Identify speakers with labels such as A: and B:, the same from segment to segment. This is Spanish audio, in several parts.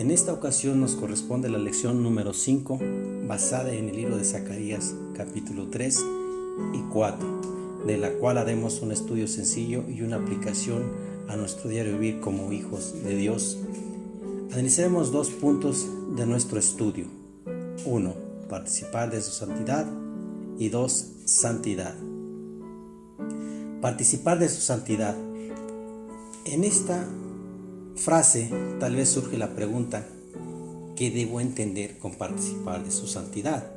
A: En esta ocasión nos corresponde la lección número 5, basada en el libro de Zacarías, capítulo 3 y 4, de la cual haremos un estudio sencillo y una aplicación a nuestro diario vivir como hijos de Dios. Analizaremos 2 puntos de nuestro estudio. 1. Participar de su santidad. Y 2. Santidad. Participar de su santidad. En esta frase tal vez surge la pregunta: ¿qué debo entender con participar de su santidad?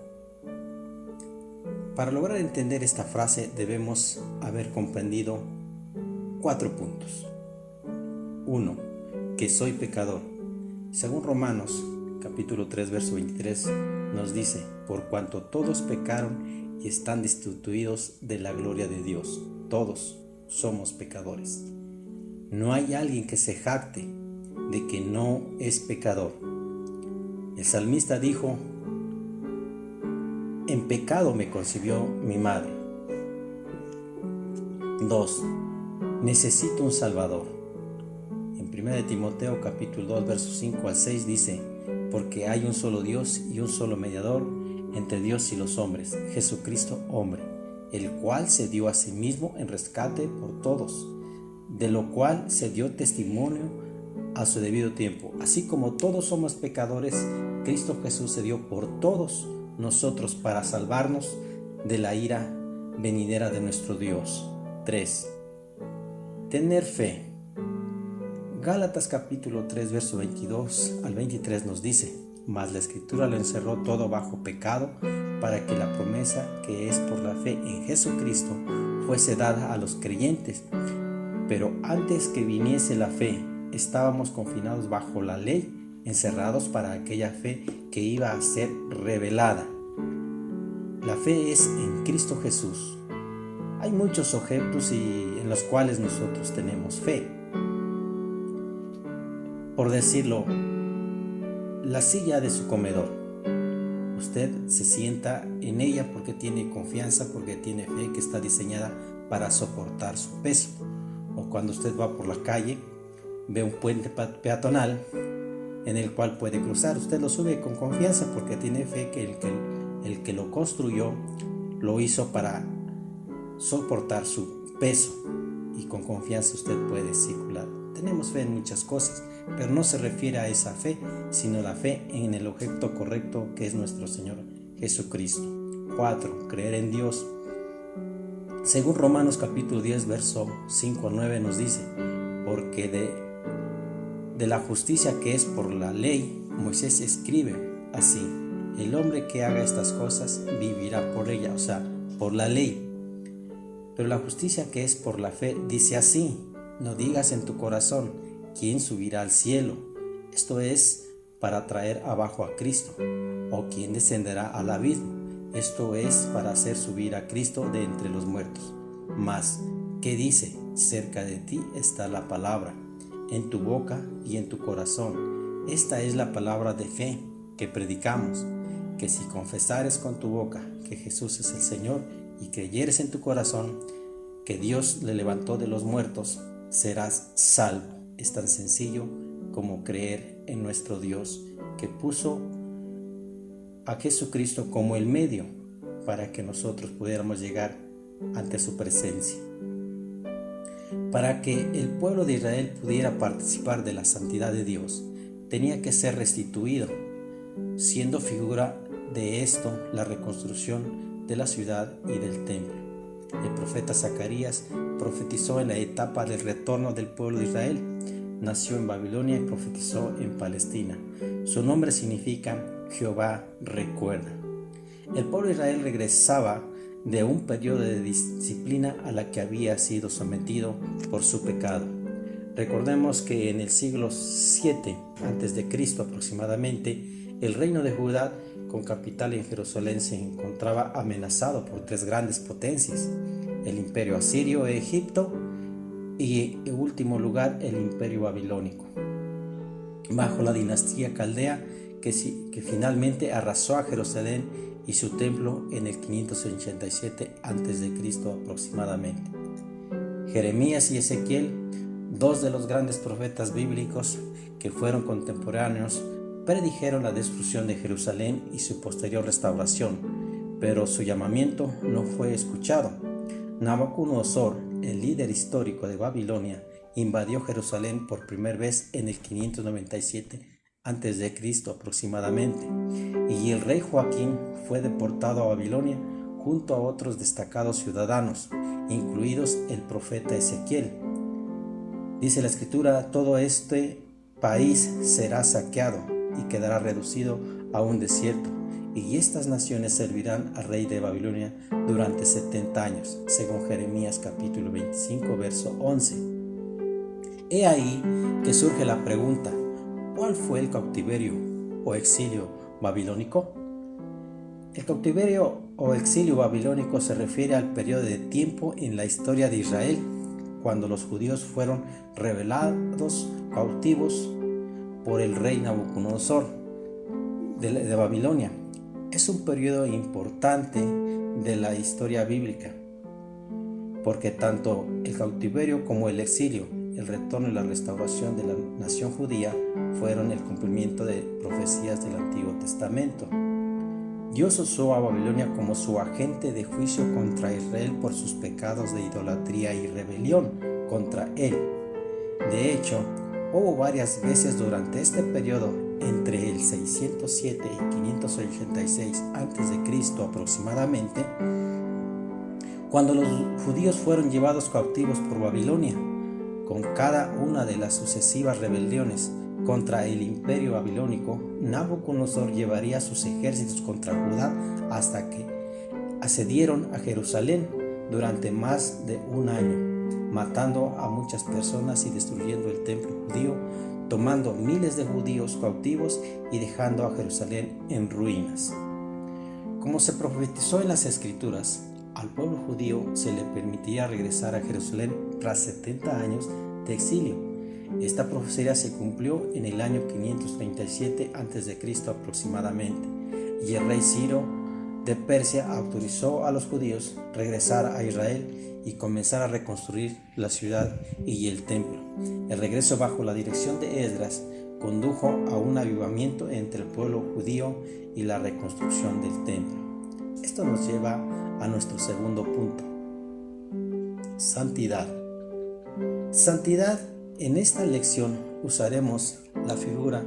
A: Para lograr entender esta frase debemos haber comprendido 4 puntos. 1. Que soy pecador. Según Romanos capítulo 3 verso 23 nos dice: por cuanto todos pecaron y están destituidos de la gloria de Dios. Todos somos pecadores. No hay alguien que se jacte de que no es pecador. El salmista dijo: en pecado me concibió mi madre. 2. Necesito un Salvador. En 1 Timoteo capítulo 2 versos 5 al 6 dice: porque hay un solo Dios y un solo mediador entre Dios y los hombres, Jesucristo hombre, el cual se dio a sí mismo en rescate por todos, de lo cual se dio testimonio a su debido tiempo. Así como todos somos pecadores, Cristo Jesús se dio por todos nosotros para salvarnos de la ira venidera de nuestro Dios. 3. Tener fe. Gálatas capítulo 3 verso 22 al 23 nos dice: mas la Escritura lo encerró todo bajo pecado, para que la promesa que es por la fe en Jesucristo fuese dada a los creyentes. Pero antes que viniese la fe, estábamos confinados bajo la ley, encerrados para aquella fe que iba a ser revelada. La fe es en Cristo Jesús. Hay muchos objetos en los cuales nosotros tenemos fe. Por decirlo, la silla de su comedor. Usted se sienta en ella porque tiene confianza, porque tiene fe que está diseñada para soportar su peso. O cuando usted va por la calle, ve un puente peatonal en el cual puede cruzar. Usted lo sube con confianza porque tiene fe que el que lo construyó lo hizo para soportar su peso, y con confianza usted puede circular. Tenemos fe en muchas cosas, pero no se refiere a esa fe, sino la fe en el objeto correcto que es nuestro Señor Jesucristo. 4. Creer en Dios. Según Romanos capítulo 10 verso 5 al 9 nos dice: porque de la justicia que es por la ley, Moisés escribe así: el hombre que haga estas cosas vivirá por ella, o sea, por la ley. Pero la justicia que es por la fe dice así: no digas en tu corazón, ¿quién subirá al cielo? Esto es para traer abajo a Cristo. ¿O quién descenderá al abismo? Esto es para hacer subir a Cristo de entre los muertos. Mas, ¿qué dice? Cerca de ti está la palabra, en tu boca y en tu corazón. Esta es la palabra de fe que predicamos, que si confesares con tu boca que Jesús es el Señor y creyeres en tu corazón que Dios le levantó de los muertos, serás salvo. Es tan sencillo como creer en nuestro Dios, que puso a Jesucristo como el medio para que nosotros pudiéramos llegar ante su presencia. Para que el pueblo de Israel pudiera participar de la santidad de Dios, tenía que ser restituido, siendo figura de esto la reconstrucción de la ciudad y del templo. El profeta Zacarías profetizó en la etapa del retorno del pueblo de Israel. Nació en Babilonia y profetizó en Palestina. Su nombre significa Jehová recuerda. El pueblo de Israel regresaba de un periodo de disciplina a la que había sido sometido por su pecado. Recordemos que en el siglo 7 a.C. aproximadamente, el reino de Judá, con capital en Jerusalén, se encontraba amenazado por 3 grandes potencias: el imperio asirio, Egipto y en último lugar el imperio babilónico, bajo la dinastía caldea que finalmente arrasó a Jerusalén y su templo en el 587 a.C. aproximadamente. Jeremías y Ezequiel, 2 de los grandes profetas bíblicos que fueron contemporáneos predijeron la destrucción de Jerusalén y su posterior restauración, pero su llamamiento no fue escuchado. Nabucodonosor, el líder histórico de Babilonia, invadió Jerusalén por primera vez en el 597 a.C. aproximadamente, y el rey Joaquín fue deportado a Babilonia junto a otros destacados ciudadanos, incluidos el profeta Ezequiel. Dice la escritura: todo este país será saqueado y quedará reducido a un desierto, y estas naciones servirán al rey de Babilonia durante 70 años, según Jeremías capítulo 25, verso 11. He ahí que surge la pregunta: ¿cuál fue el cautiverio o exilio babilónico? El cautiverio o exilio babilónico se refiere al periodo de tiempo en la historia de Israel, cuando los judíos fueron rebelados cautivos por el rey Nabucodonosor de Babilonia. Es un periodo importante de la historia bíblica, porque tanto el cautiverio como el exilio, el retorno y la restauración de la nación judía fueron el cumplimiento de profecías del Antiguo Testamento. Dios usó a Babilonia como su agente de juicio contra Israel por sus pecados de idolatría y rebelión contra él. De hecho, hubo varias veces durante este periodo, entre el 607 y 586 a.C. aproximadamente, cuando los judíos fueron llevados cautivos por Babilonia. Con cada una de las sucesivas rebeliones contra el imperio babilónico, Nabucodonosor llevaría sus ejércitos contra Judá hasta que asedieron a Jerusalén durante más de un año, matando a muchas personas y destruyendo el templo judío, tomando miles de judíos cautivos y dejando a Jerusalén en ruinas. Como se profetizó en las Escrituras, al pueblo judío se le permitía regresar a Jerusalén tras 70 años de exilio. Esta profecía se cumplió en el año 537 a.C. aproximadamente, y el rey Ciro de Persia autorizó a los judíos regresar a Israel y comenzar a reconstruir la ciudad y el templo. El regreso bajo la dirección de Esdras condujo a un avivamiento entre el pueblo judío y la reconstrucción del templo. Esto nos lleva a nuestro segundo punto: santidad. Santidad. En esta lección usaremos la figura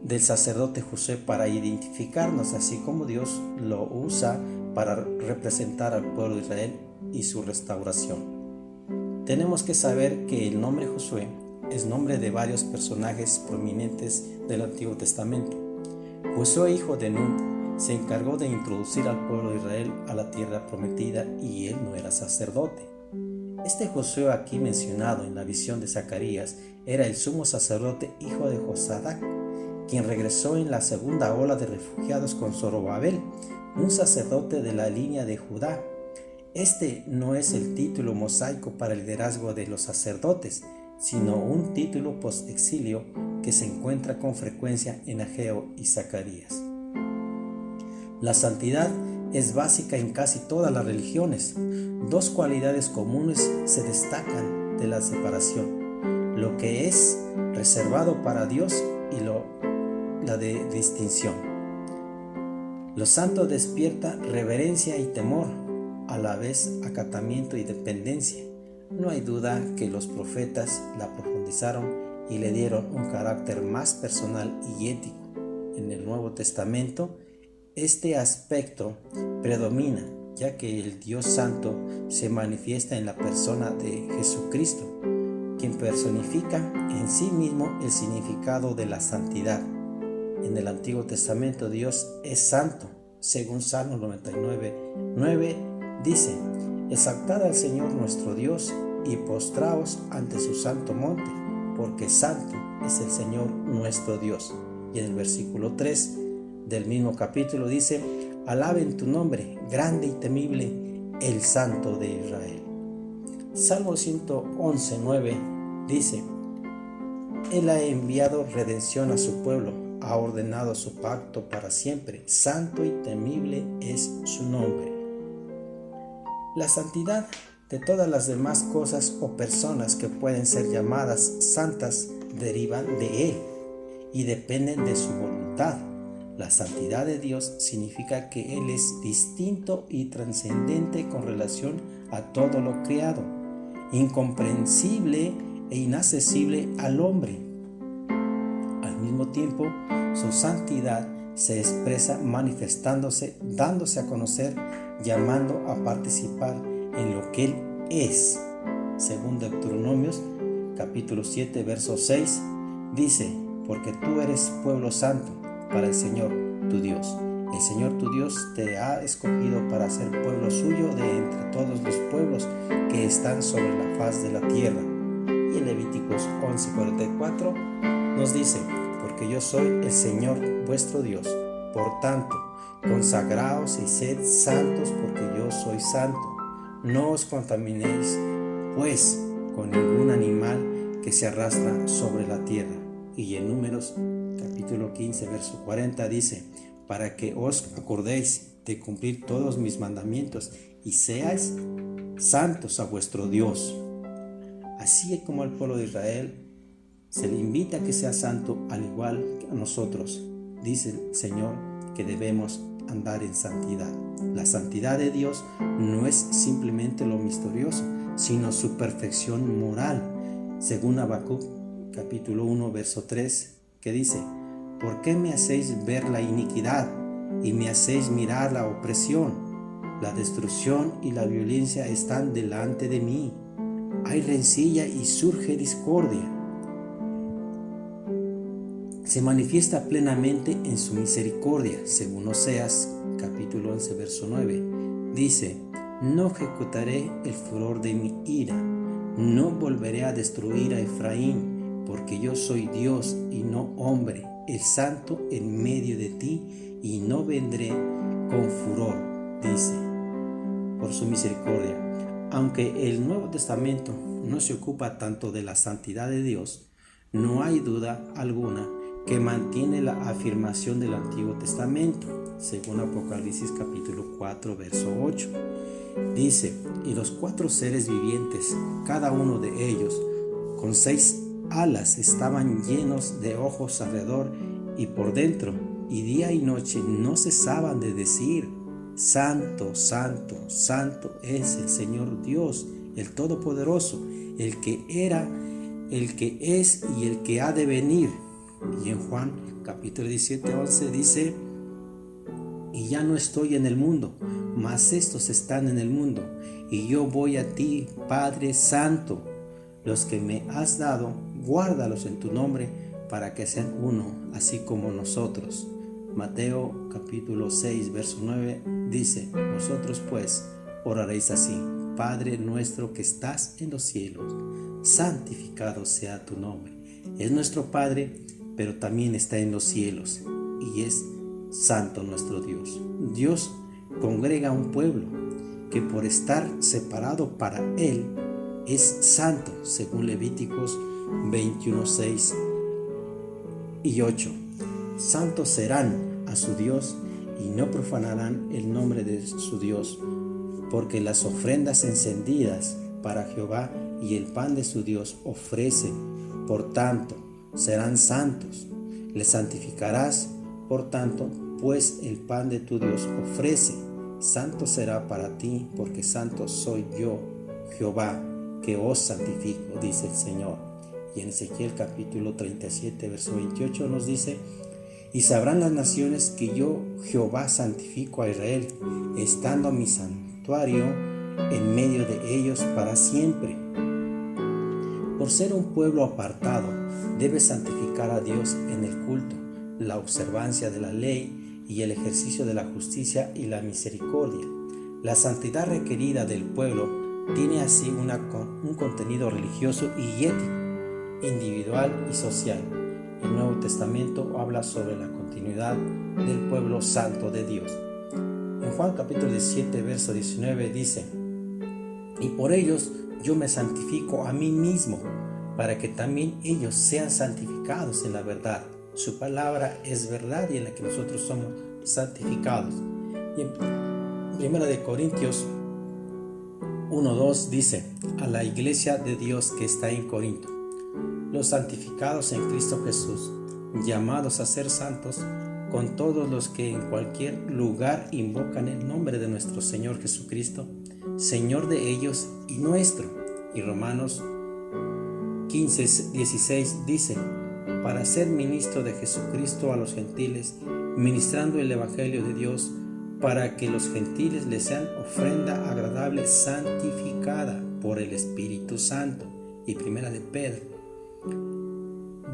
A: del sacerdote Josué para identificarnos, así como Dios lo usa para representar al pueblo de Israel y su restauración. Tenemos que saber que el nombre Josué es nombre de varios personajes prominentes del Antiguo Testamento. Josué, hijo de Nun, se encargó de introducir al pueblo de Israel a la tierra prometida, y él no era sacerdote. Este Josué aquí mencionado en la visión de Zacarías era el sumo sacerdote, hijo de Josadac, quien regresó en la segunda ola de refugiados con Zorobabel, un sacerdote de la línea de Judá. Este no es el título mosaico para el liderazgo de los sacerdotes, sino un título post-exilio que se encuentra con frecuencia en Ageo y Zacarías. La santidad es básica en casi todas las religiones. Dos cualidades comunes se destacan de la separación: lo que es reservado para Dios y la de distinción. Lo santo despierta reverencia y temor, a la vez acatamiento y dependencia. No hay duda que los profetas la profundizaron y le dieron un carácter más personal y ético. En el Nuevo Testamento, este aspecto predomina, ya que el Dios Santo se manifiesta en la persona de Jesucristo, quien personifica en sí mismo el significado de la santidad. En el Antiguo Testamento Dios es santo, según Salmo 99:9 dice: exaltad al Señor nuestro Dios y postraos ante su santo monte, porque santo es el Señor nuestro Dios. Y en el versículo 3 del mismo capítulo dice: alaben tu nombre, grande y temible, el Santo de Israel. Salmo 111:9 dice: Él ha enviado redención a su pueblo, ha ordenado su pacto para siempre, santo y temible es su nombre. La santidad de todas las demás cosas o personas que pueden ser llamadas santas derivan de Él, y dependen de su voluntad. La santidad de Dios significa que Él es distinto y trascendente con relación a todo lo creado, incomprensible e inaccesible al hombre. Al mismo tiempo, su santidad se expresa manifestándose, dándose a conocer, llamando a participar en lo que Él es. Según Deuteronomios capítulo 7, verso 6, dice: porque tú eres pueblo santo para el Señor tu Dios. El Señor tu Dios te ha escogido para ser pueblo suyo de entre todos los pueblos que están sobre la faz de la tierra. Y en Levíticos 11:44 nos dice: porque yo soy el Señor vuestro Dios. Por tanto, consagraos y sed santos, porque yo soy santo. No os contaminéis, pues, con ningún animal que se arrastra sobre la tierra. Y en Números capítulo 15, verso 40 dice: para que os acordéis de cumplir todos mis mandamientos y seáis santos a vuestro Dios. Así como al pueblo de Israel se le invita a que sea santo, al igual que a nosotros, dice el Señor que debemos andar en santidad. La santidad de Dios no es simplemente lo misterioso, sino su perfección moral, según Habacuc capítulo 1, verso 3, que dice: ¿por qué me hacéis ver la iniquidad y me hacéis mirar la opresión? La destrucción y la violencia están delante de mí. Hay rencilla y surge discordia. Se manifiesta plenamente en su misericordia, según Oseas capítulo 11, verso 9. Dice: no ejecutaré el furor de mi ira, no volveré a destruir a Efraín, porque yo soy Dios y no hombre, el santo en medio de ti, y no vendré con furor, dice, por su misericordia. Aunque el Nuevo Testamento no se ocupa tanto de la santidad de Dios, no hay duda alguna que mantiene la afirmación del Antiguo Testamento, según Apocalipsis capítulo 4, verso 8. Dice: y los 4 seres vivientes, cada uno de ellos, con 6 alas, estaban llenos de ojos alrededor y por dentro, y día y noche no cesaban de decir: santo, santo, santo es el Señor Dios, el Todopoderoso, el que era, el que es y el que ha de venir. Y en Juan capítulo 17, 11 dice: y ya no estoy en el mundo, mas estos están en el mundo, y yo voy a ti, Padre Santo. Los que me has dado, guárdalos en tu nombre, para que sean uno, así como nosotros. Mateo capítulo 6, verso 9 dice: vosotros pues oraréis así: Padre nuestro que estás en los cielos, santificado sea tu nombre. Es nuestro Padre, pero también está en los cielos, y es santo nuestro Dios. Dios congrega a un pueblo que por estar separado para Él es santo, según Levíticos 21, 6 y 8. Santos serán a su Dios y no profanarán el nombre de su Dios, porque las ofrendas encendidas para Jehová y el pan de su Dios ofrecen. Por tanto, serán santos. Les santificarás, por tanto, pues el pan de tu Dios ofrece. Santo será para ti, porque santo soy yo, Jehová, que os santifico, dice el Señor. Y en Ezequiel capítulo 37, verso 28 nos dice: y sabrán las naciones que yo, Jehová, santifico a Israel, estando mi santuario en medio de ellos para siempre. Por ser un pueblo apartado, debes santificar a Dios en el culto, la observancia de la ley y el ejercicio de la justicia y la misericordia. La santidad requerida del pueblo tiene así un contenido religioso y ético, individual y social. El Nuevo Testamento habla sobre la continuidad del pueblo santo de Dios. En Juan capítulo 17, verso 19 dice: y por ellos yo me santifico a mí mismo, para que también ellos sean santificados en la verdad. Su palabra es verdad y en la que nosotros somos santificados. Y en 1 Corintios 1:2 dice: a la iglesia de Dios que está en Corinto: los santificados en Cristo Jesús, llamados a ser santos con todos los que en cualquier lugar invocan el nombre de nuestro Señor Jesucristo, Señor de ellos y nuestro. Y Romanos 15:16 dice: para ser ministro de Jesucristo a los gentiles, ministrando el Evangelio de Dios, para que los gentiles le sean ofrenda agradable, santificada por el Espíritu Santo. Y primera de Pedro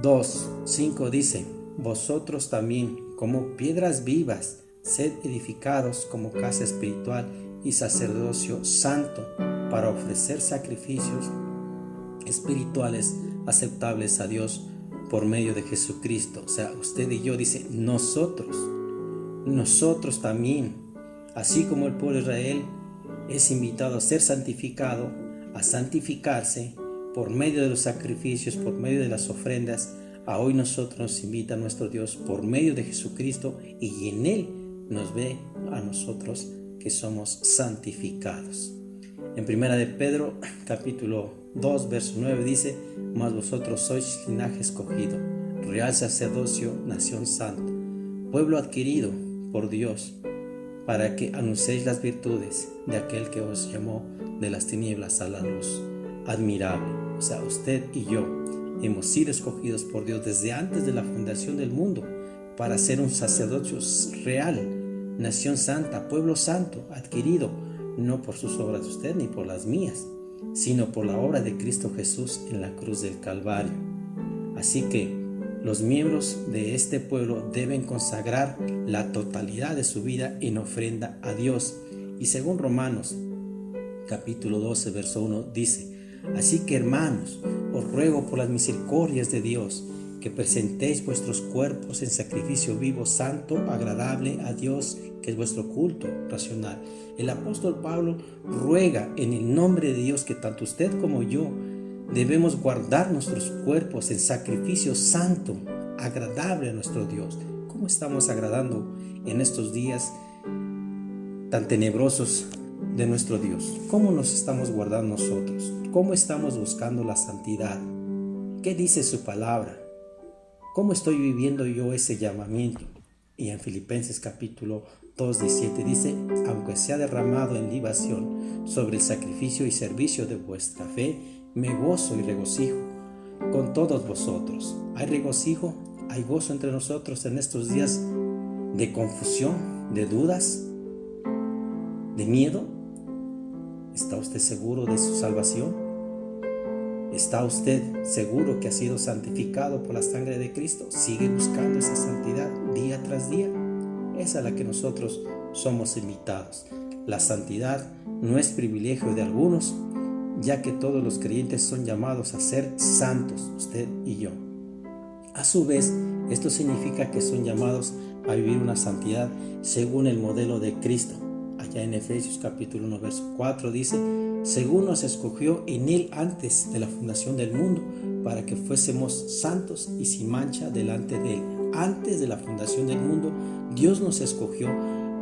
A: 2:5 dice: vosotros también, como piedras vivas, sed edificados como casa espiritual y sacerdocio santo, para ofrecer sacrificios espirituales aceptables a Dios por medio de Jesucristo. O sea, usted y yo, dice, nosotros también, así como el pueblo de Israel es invitado a ser santificado, a santificarse por medio de los sacrificios, por medio de las ofrendas, a hoy nosotros nos invita nuestro Dios por medio de Jesucristo, y en Él nos ve a nosotros que somos santificados. En primera de Pedro capítulo 2 verso 9 dice: mas vosotros sois linaje escogido, real sacerdocio, nación santa, pueblo adquirido por Dios, para que anunciéis las virtudes de aquel que os llamó de las tinieblas a la luz admirable. O sea, usted y yo hemos sido escogidos por Dios desde antes de la fundación del mundo para ser un sacerdocio real, nación santa, pueblo santo, adquirido no por sus obras de usted ni por las mías, sino por la obra de Cristo Jesús en la cruz del Calvario. Así que los miembros de este pueblo deben consagrar la totalidad de su vida en ofrenda a Dios. Y según Romanos capítulo 12 verso 1 dice: así que, hermanos, os ruego por las misericordias de Dios que presentéis vuestros cuerpos en sacrificio vivo, santo, agradable a Dios, que es vuestro culto racional. El apóstol Pablo ruega en el nombre de Dios que tanto usted como yo debemos guardar nuestros cuerpos en sacrificio santo, agradable a nuestro Dios. ¿Cómo estamos agradando en estos días tan tenebrosos de nuestro Dios? ¿Cómo nos estamos guardando nosotros? ¿Cómo estamos buscando la santidad? ¿Qué dice su palabra? ¿Cómo estoy viviendo yo ese llamamiento? Y en Filipenses capítulo 2:17 dice: aunque sea derramado en libación sobre el sacrificio y servicio de vuestra fe, me gozo y regocijo con todos vosotros. ¿Hay regocijo? ¿Hay gozo entre nosotros en estos días de confusión, de dudas, de miedo? ¿Está usted seguro de su salvación? ¿Está usted seguro que ha sido santificado por la sangre de Cristo? ¿Sigue buscando esa santidad día tras día? Es a la que nosotros somos invitados. La santidad no es privilegio de algunos, ya que todos los creyentes son llamados a ser santos, usted y yo. A su vez, esto significa que son llamados a vivir una santidad según el modelo de Cristo. Allá en Efesios capítulo 1 verso 4 dice: según nos escogió en Él antes de la fundación del mundo, para que fuésemos santos y sin mancha delante de Él. Antes de la fundación del mundo, Dios nos escogió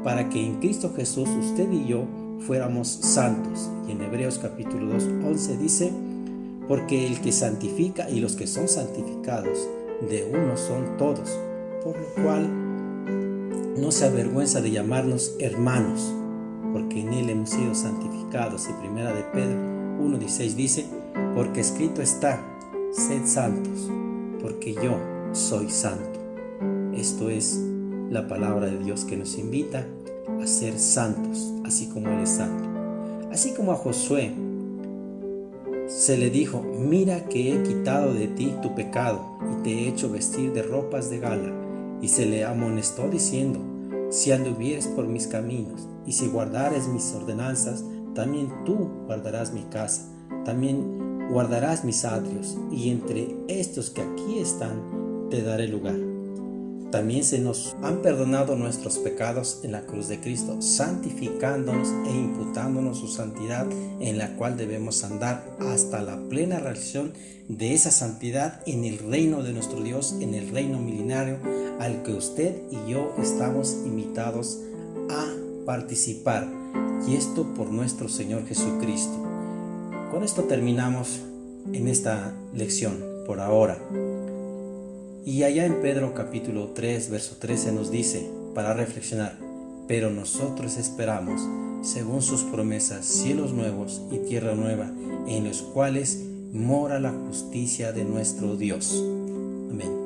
A: para que en Cristo Jesús usted y yo fuéramos santos. Y en Hebreos capítulo 2, 11 dice: porque el que santifica y los que son santificados, de uno son todos, por lo cual no se avergüenza de llamarnos hermanos, porque en Él hemos sido santificados. Y primera de Pedro 1:16 dice: porque escrito está: sed santos, porque yo soy santo. Esto es la palabra de Dios que nos invita a ser santos, así como Él es santo. Así como a Josué se le dijo: mira que he quitado de ti tu pecado y te he hecho vestir de ropas de gala. Y se le amonestó diciendo: si anduvieres por mis caminos y si guardares mis ordenanzas, también tú guardarás mi casa, también guardarás mis atrios, y entre estos que aquí están te daré lugar. También se nos han perdonado nuestros pecados en la cruz de Cristo, santificándonos e imputándonos su santidad, en la cual debemos andar hasta la plena realización de esa santidad en el reino de nuestro Dios, en el reino milenario, al que usted y yo estamos invitados a participar, y esto por nuestro Señor Jesucristo. Con esto terminamos en esta lección por ahora. Y allá en Pedro capítulo 3, verso 13 nos dice, para reflexionar, pero nosotros esperamos, según sus promesas, cielos nuevos y tierra nueva, en los cuales mora la justicia de nuestro Dios. Amén.